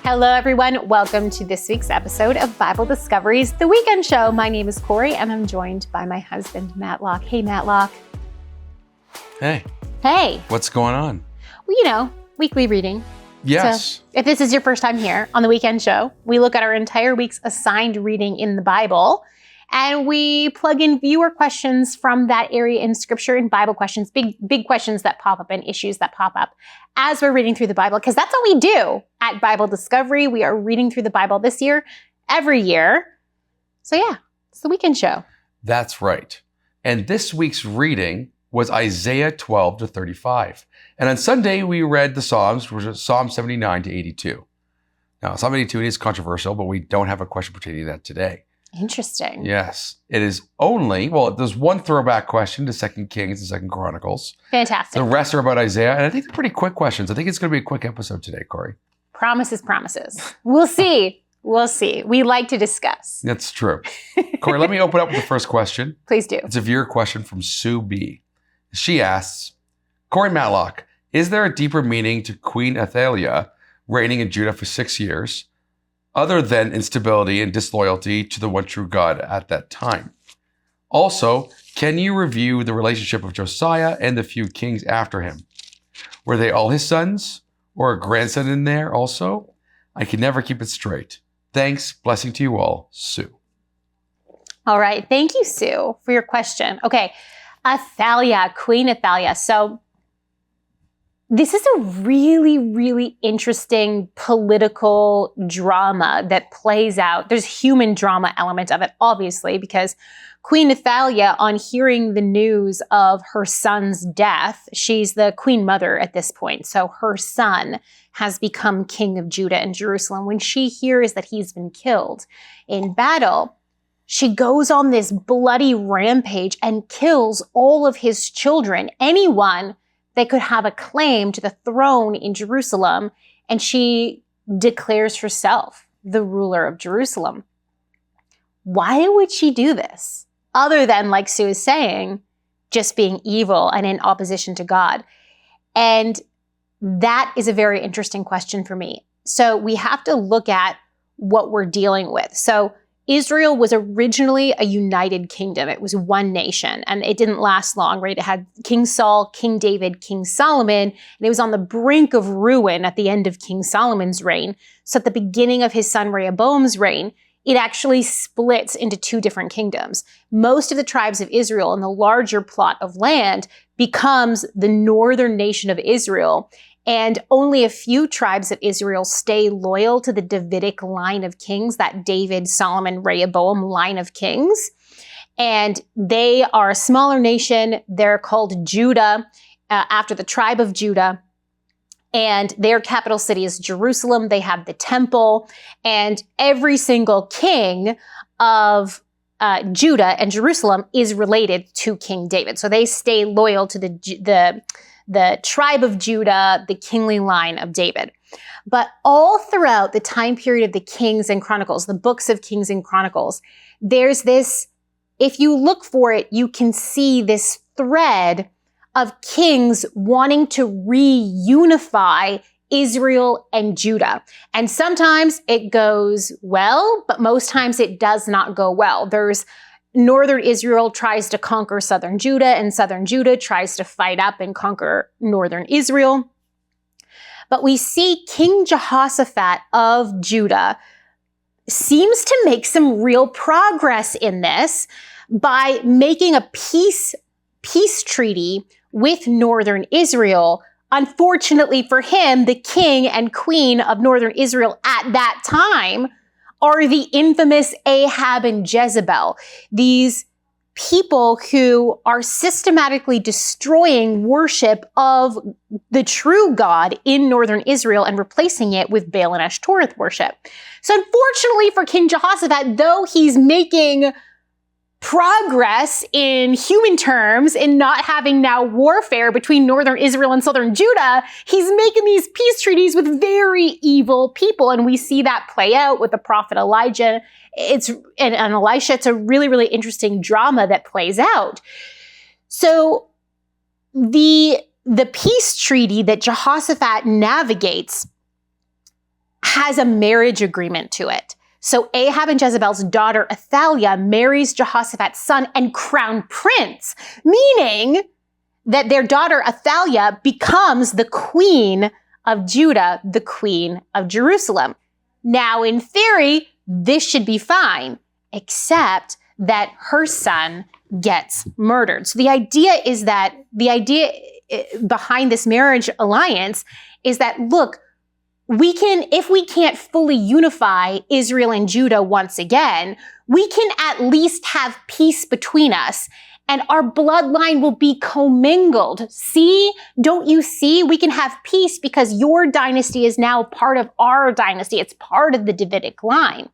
Hello, everyone. Welcome to this week's episode of Bible Discoveries, the weekend show. My name is Corie, and I'm joined by my husband, Matlock. Hey, Matlock. Hey. Hey. What's going on? Well, weekly reading. Yes. So if this is your first time here on the weekend show, we look at our entire week's assigned reading in the Bible, and we plug in viewer questions from that area in Scripture and Bible questions, big questions that pop up and issues that pop up as we're reading through the Bible, because that's what we do at Bible Discovery. We are reading through the Bible this year, every year. So yeah, it's the weekend show. That's right. And this week's reading was Isaiah 12 to 35. And on Sunday, we read the Psalms, which was Psalm 79 to 82. Now, Psalm 82 is controversial, but we don't have a question pertaining to that today. Interesting. Yes. It is only, there's one throwback question to 2 Kings and 2 Chronicles. Fantastic. The rest are about Isaiah, and I think they're pretty quick questions. I think it's going to be a quick episode today, Corie. Promises. We'll see. We like to discuss. That's true. Corie, let me open up with the first question. Please do. It's a viewer question from Sue B. She asks, Corie Matlock, is there a deeper meaning to Queen Athaliah reigning in Judah for 6 years, other than instability and disloyalty to the one true God at that time? Also, can you review the relationship of Josiah and the few kings after him? Were they all his sons, or a grandson in there also? I can never keep it straight. Thanks. Blessing to you all, Sue. All right. Thank you, Sue, for your question. Okay. Athaliah, Queen Athaliah. So this is a really, really interesting political drama that plays out. There's human drama element of it, obviously, because Queen Athaliah, on hearing the news of her son's death, she's the queen mother at this point. So her son has become king of Judah and Jerusalem. When she hears that he's been killed in battle, she goes on this bloody rampage and kills all of his children, anyone that could have a claim to the throne in Jerusalem, and she declares herself the ruler of Jerusalem. Why would she do this? Other than, like Sue is saying, just being evil and in opposition to God. And that is a very interesting question for me. So we have to look at what we're dealing with. So Israel was originally a united kingdom. It was one nation, and it didn't last long, right? It had King Saul, King David, King Solomon, and it was on the brink of ruin at the end of King Solomon's reign. So at the beginning of his son Rehoboam's reign, it actually splits into two different kingdoms. Most of the tribes of Israel and the larger plot of land becomes the northern nation of Israel, and only a few tribes of Israel stay loyal to the Davidic line of kings, that David, Solomon, Rehoboam line of kings. And they are a smaller nation. They're called Judah, after the tribe of Judah. And their capital city is Jerusalem. They have the temple. And every single king of Judah and Jerusalem is related to King David. So they stay loyal to the tribe of Judah, the kingly line of David. But all throughout the time period of the Kings and Chronicles, the books of Kings and Chronicles, there's this, if you look for it, you can see this thread of kings wanting to reunify Israel and Judah. And sometimes it goes well, but most times it does not go well. There's Northern Israel tries to conquer southern Judah, and southern Judah tries to fight up and conquer northern Israel. But we see King Jehoshaphat of Judah seems to make some real progress in this by making a peace treaty with northern Israel. Unfortunately for him, the king and queen of northern Israel at that time are the infamous Ahab and Jezebel, these people who are systematically destroying worship of the true God in northern Israel and replacing it with Baal and Ashtoreth worship. So unfortunately for King Jehoshaphat, though he's making progress in human terms in not having now warfare between northern Israel and southern Judah, he's making these peace treaties with very evil people. And we see that play out with the prophet Elijah. And Elisha. It's a really, really interesting drama that plays out. So the peace treaty that Jehoshaphat navigates has a marriage agreement to it. So Ahab and Jezebel's daughter Athaliah marries Jehoshaphat's son and crown prince, meaning that their daughter Athaliah becomes the queen of Judah, the queen of Jerusalem. Now, in theory, this should be fine, except that her son gets murdered. So the idea behind this marriage alliance is that, look, if we can't fully unify Israel and Judah once again, we can at least have peace between us and our bloodline will be commingled. See? Don't you see? We can have peace because your dynasty is now part of our dynasty. It's part of the Davidic line.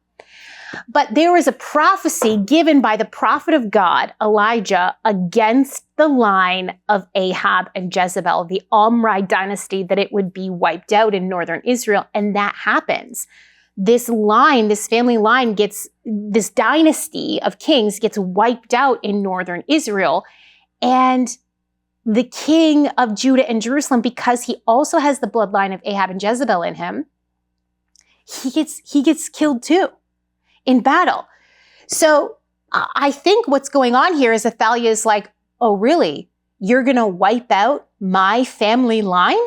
But there was a prophecy given by the prophet of God, Elijah, against the line of Ahab and Jezebel, the Omri dynasty, that it would be wiped out in northern Israel. And that happens. This family line this dynasty of kings gets wiped out in northern Israel. And the king of Judah and Jerusalem, because he also has the bloodline of Ahab and Jezebel in him, he gets killed too in battle. So I think what's going on here is Athaliah is like, oh, really? You're going to wipe out my family line?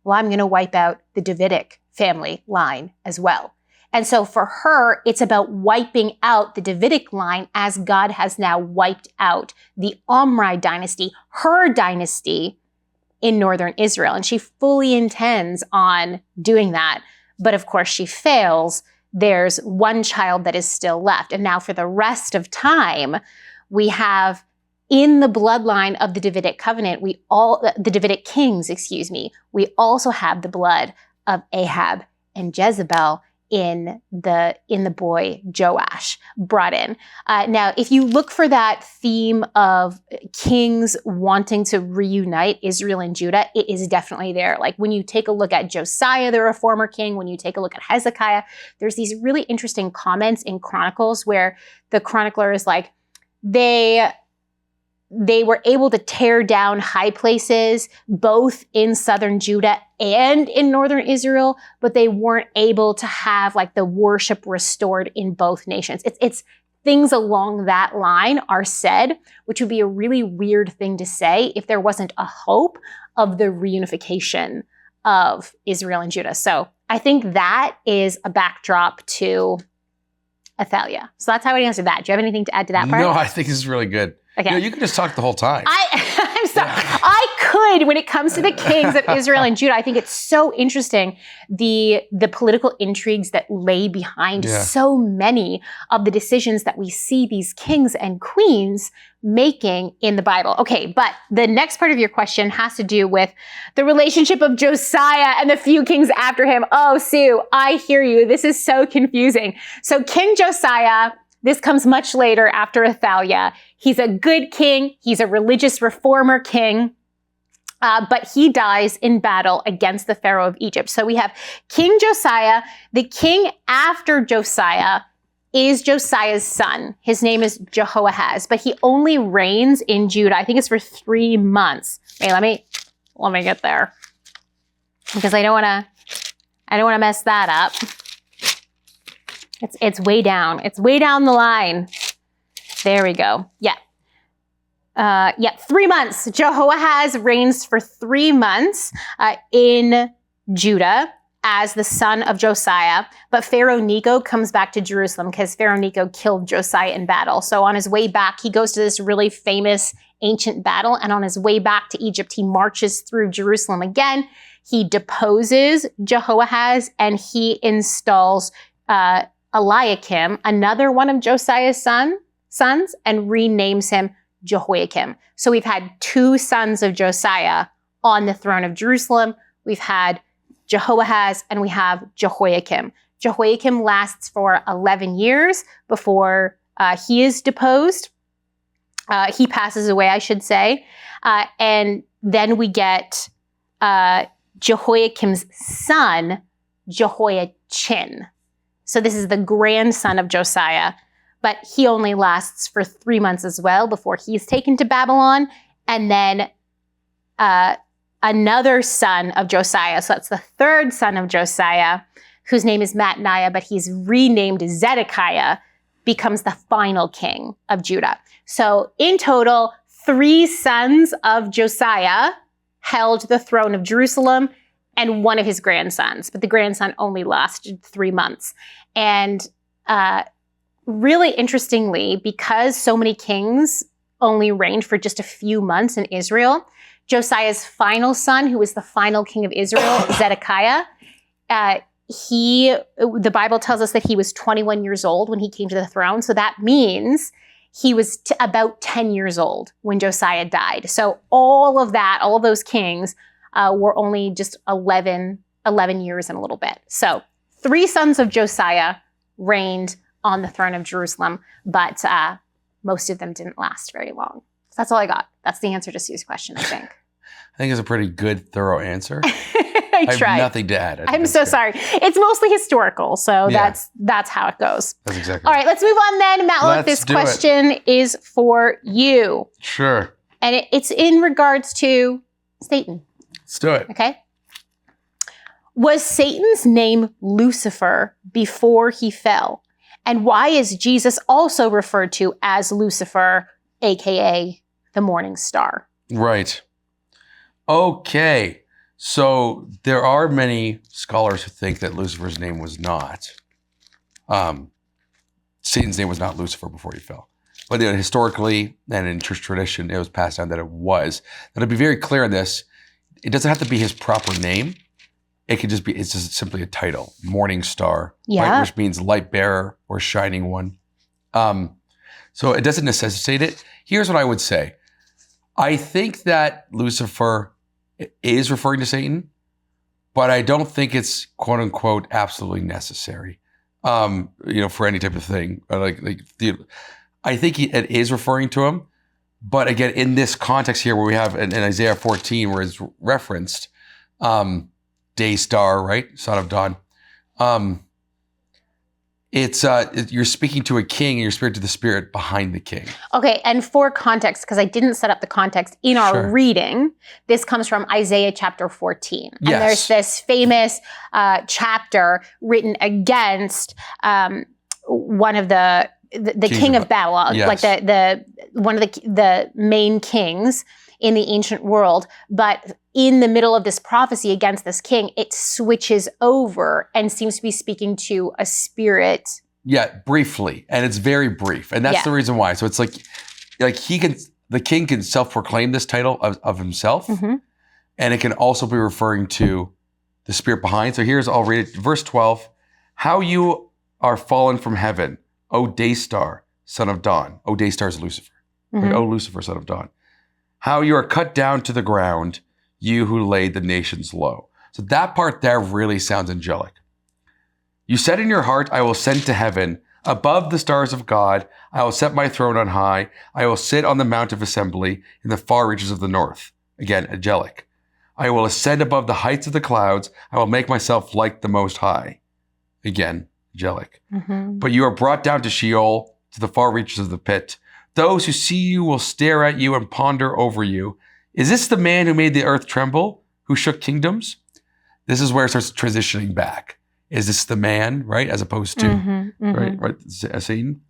Well, I'm going to wipe out the Davidic family line as well. And so for her, it's about wiping out the Davidic line as God has now wiped out the Omri dynasty, her dynasty in northern Israel. And she fully intends on doing that. But of course, she fails. There's one child that is still left. And now for the rest of time, we have in the bloodline of the Davidic covenant, the Davidic kings, we also have the blood of Ahab and Jezebel in the boy Joash brought in. Now, if you look for that theme of kings wanting to reunite Israel and Judah, it is definitely there. Like when you take a look at Josiah, the reformer king, when you take a look at Hezekiah, there's these really interesting comments in Chronicles where the chronicler is like, they were able to tear down high places, both in southern Judah and in northern Israel, but they weren't able to have like the worship restored in both nations. It's things along that line are said, which would be a really weird thing to say if there wasn't a hope of the reunification of Israel and Judah. So I think that is a backdrop to Athaliah. So that's how I answer that. Do you have anything to add to that part? No, I think this is really good. Okay. You can just talk the whole time. I'm sorry. Yeah. I could, when it comes to the kings of Israel and Judah, I think it's so interesting, the political intrigues that lay behind so many of the decisions that we see these kings and queens making in the Bible. Okay, but the next part of your question has to do with the relationship of Josiah and the few kings after him. Oh, Sue, I hear you. This is so confusing. So King Josiah, this comes much later after Athaliah. He's a good king. He's a religious reformer king. But he dies in battle against the Pharaoh of Egypt. So we have King Josiah. The king after Josiah is Josiah's son. His name is Jehoahaz, but he only reigns in Judah. I think it's for 3 months. Wait, let me get there, because I don't want to mess that up. It's way down. It's way down the line. There we go. Yeah. 3 months. Jehoahaz reigns for 3 months in Judah as the son of Josiah. But Pharaoh Necho comes back to Jerusalem because Pharaoh Necho killed Josiah in battle. So on his way back, he goes to this really famous ancient battle. And on his way back to Egypt, he marches through Jerusalem again. He deposes Jehoahaz and he installs Eliakim, another one of Josiah's sons, and renames him Jehoiakim. So we've had 2 sons of Josiah on the throne of Jerusalem. We've had Jehoahaz and we have Jehoiakim. Jehoiakim lasts for 11 years before he is deposed. He passes away, I should say. And then we get Jehoiakim's son, Jehoiachin. So this is the grandson of Josiah, but he only lasts for 3 months as well before he's taken to Babylon. And then another son of Josiah, so that's the 3rd son of Josiah, whose name is Mattaniah, but he's renamed Zedekiah, becomes the final king of Judah. So in total, 3 sons of Josiah held the throne of Jerusalem, and one of his grandsons, but the grandson only lasted 3 months. And really interestingly, because so many kings only reigned for just a few months in Israel, Josiah's final son, who was the final king of Israel, Zedekiah, the Bible tells us that he was 21 years old when he came to the throne. So that means he was about 10 years old when Josiah died. So all of those kings were only just 11 years and a little bit. So 3 sons of Josiah reigned on the throne of Jerusalem, but most of them didn't last very long. So that's all I got. That's the answer to Sue's question, I think. I think it's a pretty good, thorough answer. I tried. have nothing to add. I'm so sorry. It's mostly historical, so that's how it goes. That's exactly all right. Let's move on then. Matlock, this question is for you. Sure. And it's in regards to Satan. Let's do it. Okay. Was Satan's name Lucifer before he fell? And why is Jesus also referred to as Lucifer, aka the morning star? Right. Okay. So there are many scholars who think that Lucifer's name was not, Satan's name was not Lucifer before he fell. But historically and in church tradition, it was passed down that it was. Now, to be very clear on this, it doesn't have to be his proper name. It could just be, it's just simply a title, morning star, right? Which means light bearer or shining one. So it doesn't necessitate it. Here's what I would say. I think that Lucifer is referring to Satan, but I don't think it's quote unquote absolutely necessary, for any type of thing. I think it is referring to him, but again, in this context here where we have in Isaiah 14 where it's referenced, day star, right? Son of dawn. You're speaking to a king and you're speaking to the spirit behind the king. Okay, and for context, because I didn't set up the context in our reading, this comes from Isaiah chapter 14. And there's this famous chapter written against one of the king of Babylon, like the one of the main kings in the ancient world. But in the middle of this prophecy against this king, it switches over and seems to be speaking to a spirit. Yeah, briefly. And it's very brief. And that's the reason why. So it's like the king can self-proclaim this title of himself. Mm-hmm. And it can also be referring to the spirit behind. So I'll read it. Verse 12, how you are fallen from heaven, O day star, son of dawn. O day star is Lucifer. Mm-hmm. Right? O Lucifer, son of dawn. How you are cut down to the ground, you who laid the nations low. So that part there really sounds angelic. You said in your heart, I will ascend to heaven. Above the stars of God, I will set my throne on high. I will sit on the mount of assembly in the far reaches of the north. Again, angelic. I will ascend above the heights of the clouds. I will make myself like the Most High. Again, angelic. Mm-hmm. But you are brought down to Sheol, to the far reaches of the pit. Those who see you will stare at you and ponder over you. Is this the man who made the earth tremble, who shook kingdoms? This is where it starts transitioning back. Is this the man, right? As opposed to, right, Satan,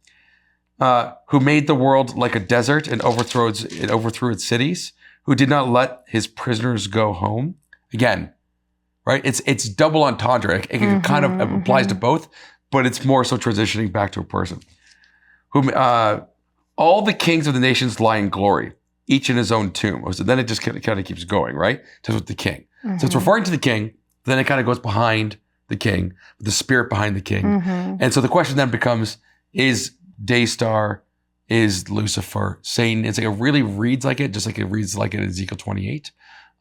who made the world like a desert and overthrew its cities, who did not let his prisoners go home. Again, right? It's double entendre. It kind of applies to both, but it's more so transitioning back to a person. Whom all the kings of the nations lie in glory, each in his own tomb. So then it just kind of keeps going, right? So it's the king. Mm-hmm. So it's referring to the king, then it kind of goes behind the king, the spirit behind the king. Mm-hmm. And so the question then becomes, is Daystar, is Lucifer, Satan? It's like it really reads like it, just like it reads like in Ezekiel 28.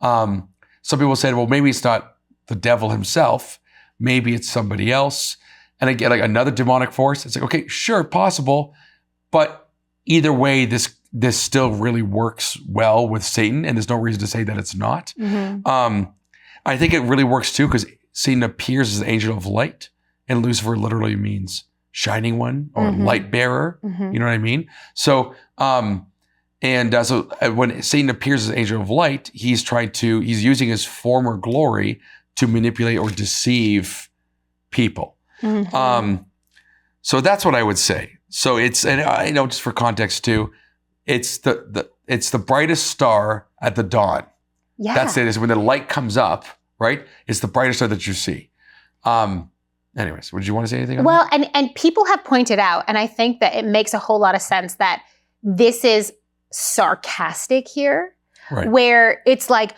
Some people said, well, maybe it's not the devil himself. Maybe it's somebody else. And again, like another demonic force. It's like, okay, sure, possible. But either way, this still really works well with Satan, and there's no reason to say that it's not. Mm-hmm. I think it really works too, because Satan appears as an angel of light, and Lucifer literally means shining one or light bearer. Mm-hmm. You know what I mean? So, when Satan appears as an angel of light, he's using his former glory to manipulate or deceive people. Mhm. So that's what I would say. So it's, and I know just for context too, it's the brightest star at the dawn. Yeah. That's it. Is when the light comes up, right? It's the brightest star that you see. Anyways, would you want to say anything? Well, and people have pointed out, and I think that it makes a whole lot of sense that this is sarcastic here, Right. where it's like,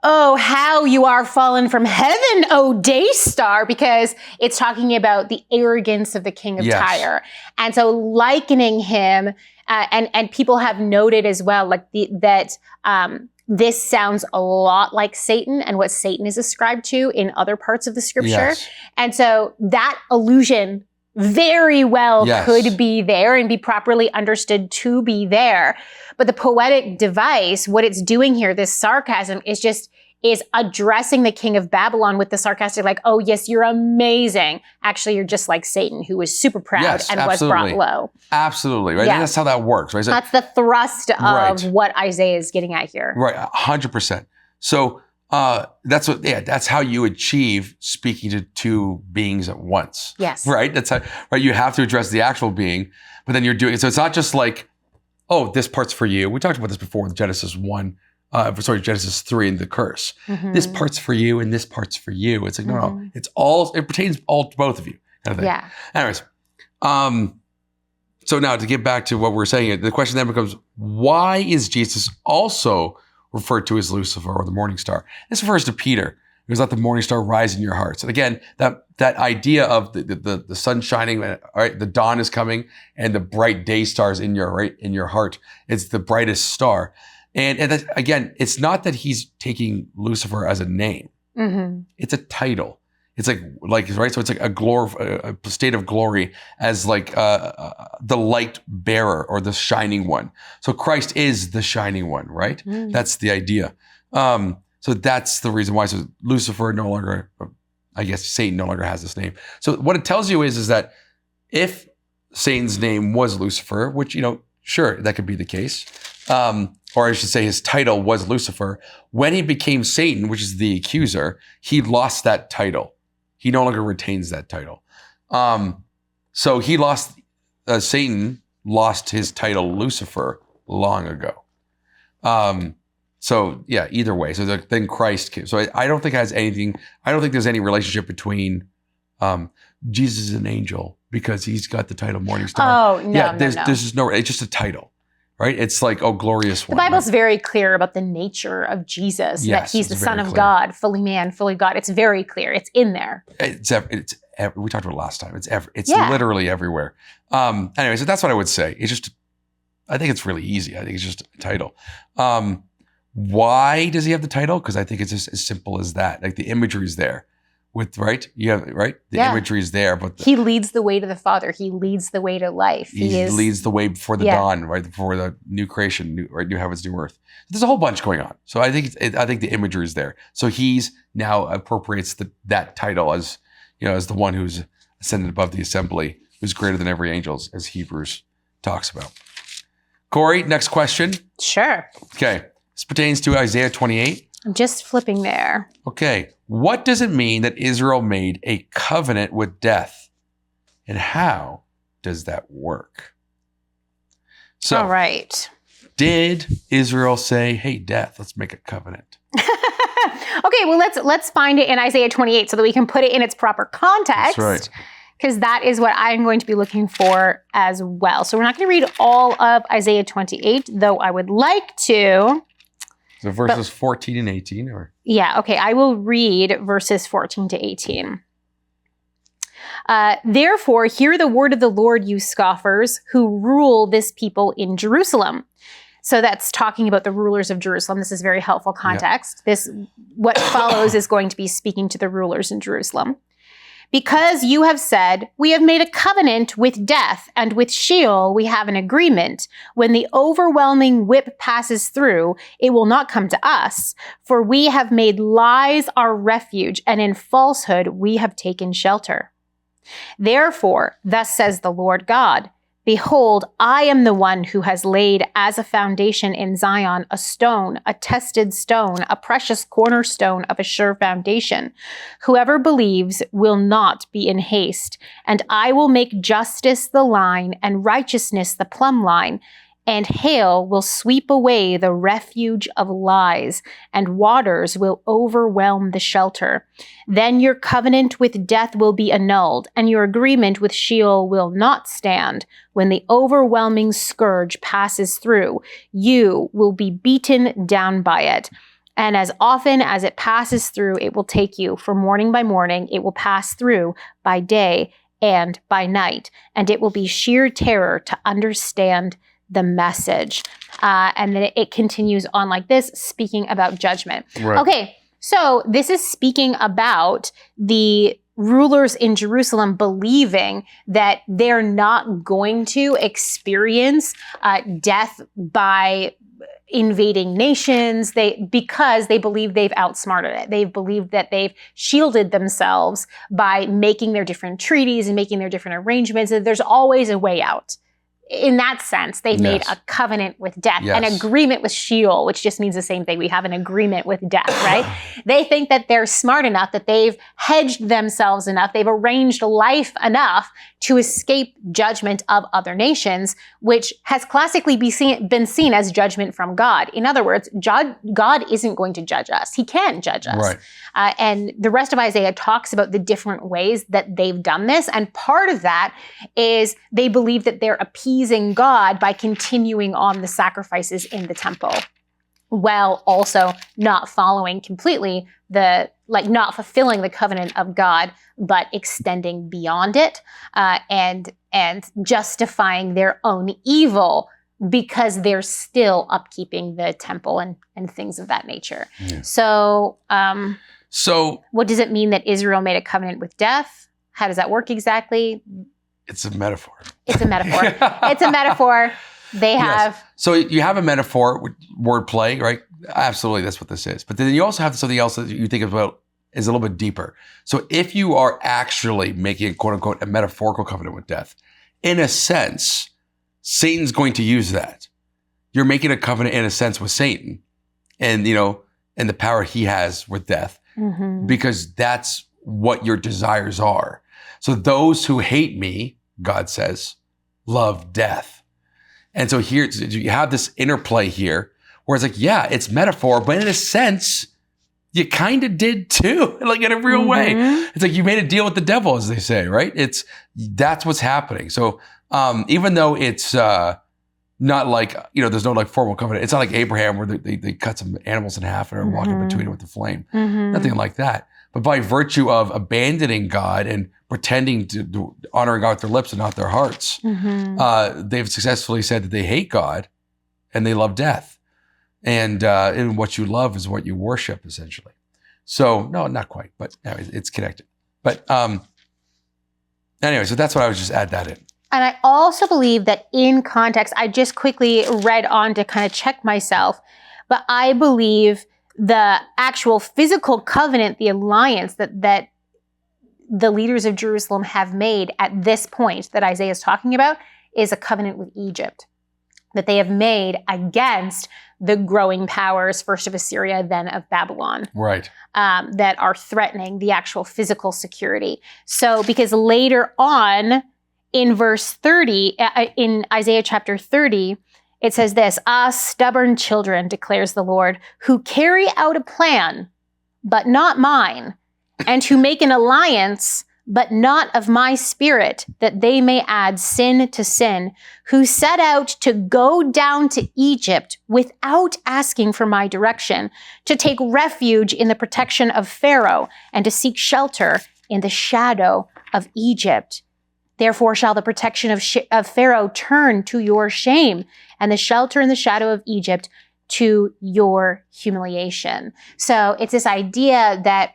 oh, how you are fallen from heaven, O day star, because it's talking about the arrogance of the king of Yes. Tyre. And so likening him, and people have noted as well, like that this sounds a lot like Satan and what Satan is ascribed to in other parts of the scripture. Yes. And so that allusion very well Yes. could be there and be properly understood to be there. But the poetic device, what it's doing here, this sarcasm, is addressing the king of Babylon with the sarcastic, like, oh, yes, you're amazing. Actually, you're just like Satan, who was super proud Yes, and absolutely. was brought low. Absolutely. Right. Yeah. And that's how that works. Right. So, That's the thrust of Right. what Isaiah is getting at here. right. 100%. So that's how you achieve speaking to two beings at once. Yes. Right. That's how, right. You have to address the actual being, but then you're doing it. So it's not just like, oh, this part's for you. We talked about this before in Genesis 3 and the curse. Mhm. This part's for you and this part's for you. It's like, no, Mhm. it pertains all to both of you kind of thing. Yeah. Anyways, so now to get back to what we're saying, the question then becomes, why is Jesus also referred to as Lucifer or the morning star? This refers to Peter. It was let the morning star rise in your hearts. And again, that idea of the sun shining, all right, the dawn is coming, and the bright day stars in your heart. It's the brightest star. And that, again, it's not that he's taking Lucifer as a name. Mhm. It's a title. It's like right. So it's like a state of glory as like the light bearer or the shining one. So Christ is the shining one, right? Mm. That's the idea. So that's the reason why. So Lucifer no longer, I guess Satan no longer has this name. So what it tells you is that if Satan's name was Lucifer, which, sure, that could be the case. Or I should say his title was Lucifer. When he became Satan, which is the accuser, he lost that title. He no longer retains that title. So he Satan lost his title Lucifer long ago. So yeah, either way. So then Christ came. So I don't think it has anything, I don't think there's any relationship between Jesus is an angel because he's got the title Morning Star. Oh, no, yeah, no, there's no. just no, it's just a title, right? It's like, oh, glorious The one. Bible's right? very clear about the nature of Jesus, Yes, that he's the it's Son very of clear. God, fully man, fully God. It's very clear. It's in there. We talked about it last time. It's Yeah. literally everywhere. Anyway, so that's what I would say. It's just, I think it's really easy. I think it's just a title. Why does he have the title? Because I think it's just as simple as that. Like the imagery is there right? You have, right? The Yeah. imagery is there, but He leads the way to the Father. He leads the way to life. he leads the way before the Yeah. dawn, right? Before the new creation, new heavens, new earth. There's a whole bunch going on. So I think the imagery is there. So he's now appropriates that title as, as the one who's ascended above the assembly, who's greater than every angel, as Hebrews talks about. Corie, next question. Sure. Okay. This pertains to Isaiah 28. I'm just flipping there. Okay. What does it mean that Israel made a covenant with death? And how does that work? So, All right. did Israel say, hey, death, let's make a covenant? Okay, well, let's find it in Isaiah 28 so that we can put it in its proper context. That's right. Because that is what I'm going to be looking for as well. So we're not going to read all of Isaiah 28, though I would like to. So verses 14 and 18, or? Yeah, okay, I will read verses 14 to 18. Therefore, hear the word of the Lord, you scoffers, who rule this people in Jerusalem. So that's talking about the rulers of Jerusalem. This is very helpful context. What follows is going to be speaking to the rulers in Jerusalem. Because you have said, we have made a covenant with death, and with Sheol we have an agreement. When the overwhelming whip passes through, it will not come to us. For we have made lies our refuge, and in falsehood we have taken shelter. Therefore, thus says the Lord God, Behold, I am the one who has laid as a foundation in Zion a stone, a tested stone, a precious cornerstone of a sure foundation. Whoever believes will not be in haste, and I will make justice the line and righteousness the plumb line. And hail will sweep away the refuge of lies, and waters will overwhelm the shelter. Then your covenant with death will be annulled, and your agreement with Sheol will not stand. When the overwhelming scourge passes through, you will be beaten down by it. And as often as it passes through, it will take you. For morning by morning, it will pass through by day and by night. And it will be sheer terror to understand the message. And then it continues on like this, speaking about judgment. Right. Okay, so this is speaking about the rulers in Jerusalem believing that they're not going to experience death by invading nations, because they believe they've outsmarted it. They've believed that they've shielded themselves by making their different treaties and making their different arrangements. And there's always a way out. In that sense, they've made a covenant with death, an agreement with Sheol, which just means the same thing. We have an agreement with death, right? They think that they're smart enough, that they've hedged themselves enough, they've arranged life enough to escape judgment of other nations, which has classically been seen as judgment from God. In other words, God isn't going to judge us. He can't judge us. Right. And the rest of Isaiah talks about the different ways that they've done this. And part of that is they believe that they're appeasing God by continuing on the sacrifices in the temple, while also not following completely not fulfilling the covenant of God, but extending beyond it, and justifying their own evil because they're still upkeeping the temple and things of that nature. Yeah. So what does it mean that Israel made a covenant with death? How does that work exactly? It's a metaphor. It's a metaphor. It's a metaphor. They have. Yes. So you have a metaphor with wordplay, right? Absolutely, that's what this is. But then you also have something else that you think about is a little bit deeper. So if you are actually making, quote unquote, a metaphorical covenant with death, in a sense, Satan's going to use that. You're making a covenant in a sense with Satan, and and the power he has with death, because that's what your desires are. So those who hate me, God says, love death. And so here you have this interplay here where it's like, yeah, it's metaphor, but in a sense, you kind of did too, like in a real way. It's like you made a deal with the devil, as they say, right? That's what's happening. So even though it's not like, there's no like formal covenant. It's not like Abraham where they cut some animals in half and are walking between them with the flame. Nothing like that. But by virtue of abandoning God and pretending to honoring God with their lips and not their hearts, they've successfully said that they hate God and they love death. And what you love is what you worship, essentially. So, no, not quite, but anyways, it's connected. But anyway, so that's what I would just add that in. And I also believe that in context, I just quickly read on to kind of check myself, but I believe the actual physical covenant, the alliance that the leaders of Jerusalem have made at this point that Isaiah is talking about is a covenant with Egypt that they have made against the growing powers, first of Assyria, then of Babylon. Right. That are threatening the actual physical security. So, because later on in verse 30, in Isaiah chapter 30, it says this, "Ah, stubborn children, declares the Lord, who carry out a plan, but not mine, and who make an alliance, but not of my spirit, that they may add sin to sin, who set out to go down to Egypt without asking for my direction, to take refuge in the protection of Pharaoh, and to seek shelter in the shadow of Egypt. Therefore shall the protection of Pharaoh turn to your shame, and the shelter in the shadow of Egypt to your humiliation." So it's this idea that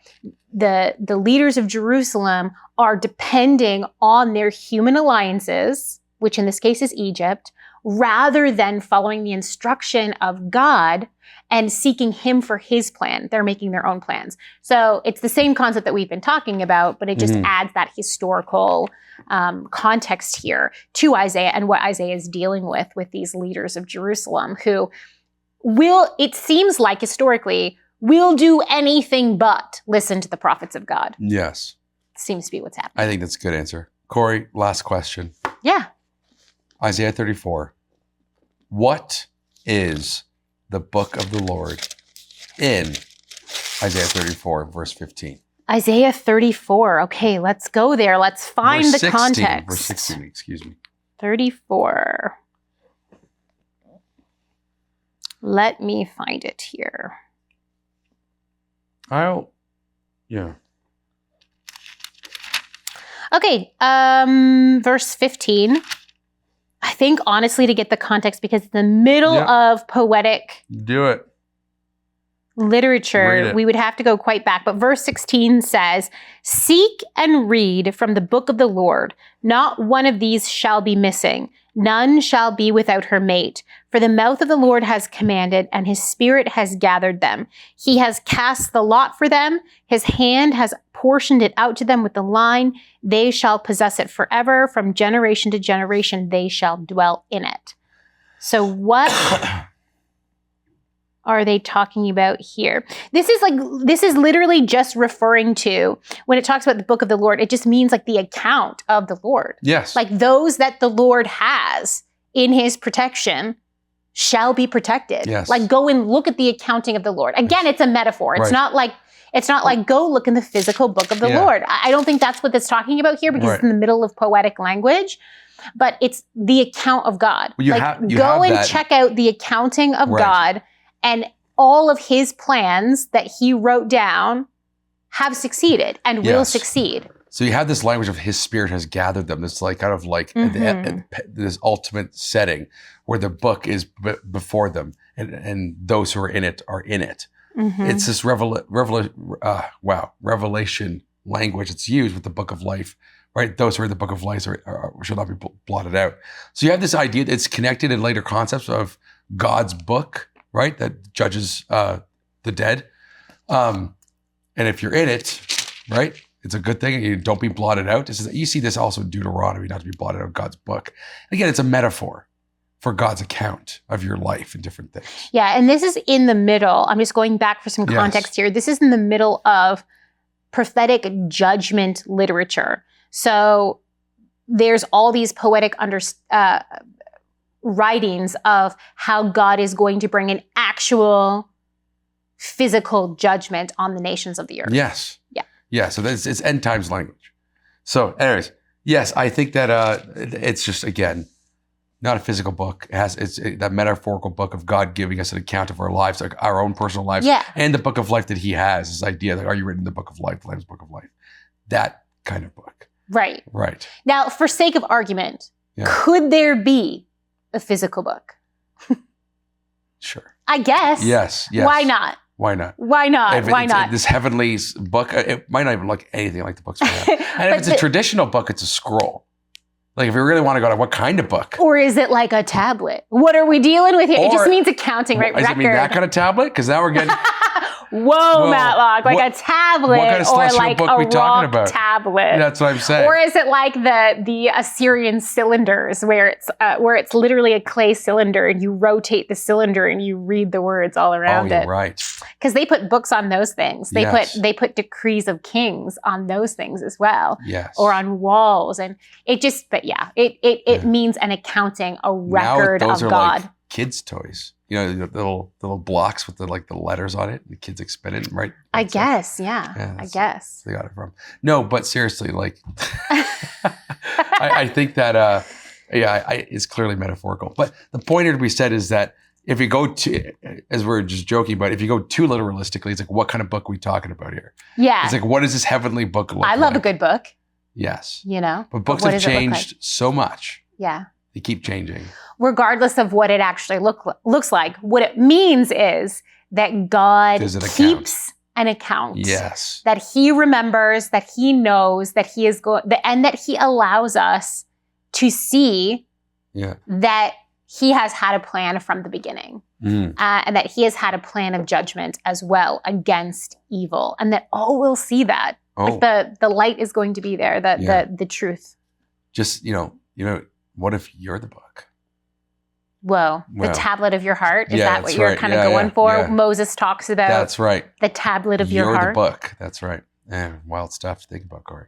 the leaders of Jerusalem are depending on their human alliances, which in this case is Egypt, rather than following the instruction of God and seeking him for his plan. They're making their own plans. So it's the same concept that we've been talking about, but it just adds that historical context here to Isaiah and what Isaiah is dealing with these leaders of Jerusalem who it seems like historically, will do anything but listen to the prophets of God. Yes. Seems to be what's happening. I think that's a good answer. Corie, last question. Yeah. Isaiah 34. What is the book of the Lord in Isaiah 34, verse 15? Isaiah 34. Okay, let's go there. Let's find verse the 16, context. Verse 16, excuse me. 34. Let me find it here. Yeah. Okay, verse 15. I think honestly to get the context because in the middle of poetic Do it. literature, we would have to go quite back. But verse 16 says, "Seek and read from the book of the Lord. Not one of these shall be missing. None shall be without her mate. For the mouth of the Lord has commanded, and his spirit has gathered them. He has cast the lot for them. His hand has portioned it out to them with the line. They shall possess it forever. From generation to generation, they shall dwell in it." So what are they talking about here? This is literally just referring to, when it talks about the book of the Lord, it just means like the account of the Lord. Yes. Like those that the Lord has in his protection shall be protected. Yes. Like go and look at the accounting of the Lord. Again, it's a metaphor. It's not like go look in the physical book of the Lord. I don't think that's what it's talking about here because it's in the middle of poetic language. But it's the account of God. Well, go and check out the accounting of God, and all of his plans that he wrote down have succeeded and will succeed. So you have this language of his spirit has gathered them. It's like kind of like this ultimate setting where the book is before them and those who are in it are in it. It's this revelation language that's used with the book of life, right? Those who are in the book of life shall not be blotted out. So you have this idea that it's connected in later concepts of God's book, right? That judges the dead. And if you're in it, right, it's a good thing. You don't be blotted out. You see this also in Deuteronomy, not to be blotted out of God's book. Again, it's a metaphor for God's account of your life and different things. Yeah, and this is in the middle. I'm just going back for some context here. This is in the middle of prophetic judgment literature. So there's all these poetic writings of how God is going to bring an actual physical judgment on the nations of the earth. Yes. Yeah. Yeah. So it's end times language. So anyways, yes, I think that it's just, again, not a physical book. It's that metaphorical book of God giving us an account of our lives, like our own personal lives, and the book of life that he has, this idea that, are you written in the book of life, the Lamb's book of life? That kind of book. Right. Right. Now, for sake of argument, could there be a physical book? Sure. I guess. Yes. Why not? Why not? Why not? Why not? This heavenly book, it might not even look anything like the books we have. And if it's a traditional book, it's a scroll. Like if you really want to go to what kind of book? Or is it like a tablet? What are we dealing with here? It just means accounting, right? Does it mean that kind of tablet? Because now we're getting... Whoa, Matlock, like a tablet what kind of or like book a we talking rock about? tablet. That's what I'm saying. Or is it like the Assyrian cylinders where it's literally a clay cylinder and you rotate the cylinder and you read the words all around it? Right. Because they put books on those things. They put decrees of kings on those things as well. Yes. Or on walls. And it means an accounting, a record now, those of are God. Like kids' toys. You know, the little blocks with the letters on it. The kids spin it, right? I guess, yeah. I guess. They got it from. No, but seriously, like, I think that, it's clearly metaphorical. But the point here to be said is that if you go to, as we're just joking about, if you go too literalistically, it's like, what kind of book are we talking about here? Yeah. It's like, what does this heavenly book look like? I love a good book. Yes. You know? But books have changed so much. Yeah. They keep changing. Regardless of what it actually looks like, what it means is that God keeps an account. Yes. That he remembers, that he knows, that he is and that he allows us to see that he has had a plan from the beginning. And that he has had a plan of judgment as well against evil, and that all will see that. Like the light is going to be there, the truth. Just, what if you're the book? Whoa, the tablet of your heart? Is that what you're kind of right. going for? Yeah. Moses talks about That's right. The tablet of your You're heart. the book. That's right. Wild stuff to think about, Corie.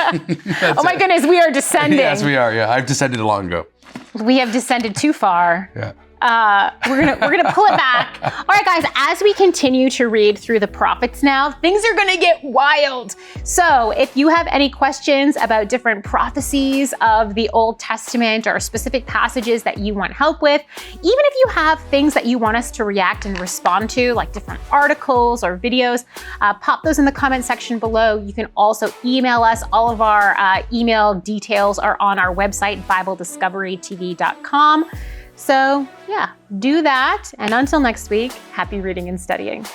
Oh my goodness, we are descending. Yes, we are. Yeah, I've descended long ago. We have descended too far. Yeah. We're gonna pull it back. All right, guys, as we continue to read through the prophets now, things are gonna get wild. So if you have any questions about different prophecies of the Old Testament or specific passages that you want help with, even if you have things that you want us to react and respond to, like different articles or videos, pop those in the comment section below. You can also email us. All of our email details are on our website, BibleDiscoveryTV.com. So yeah, do that. And until next week, happy reading and studying.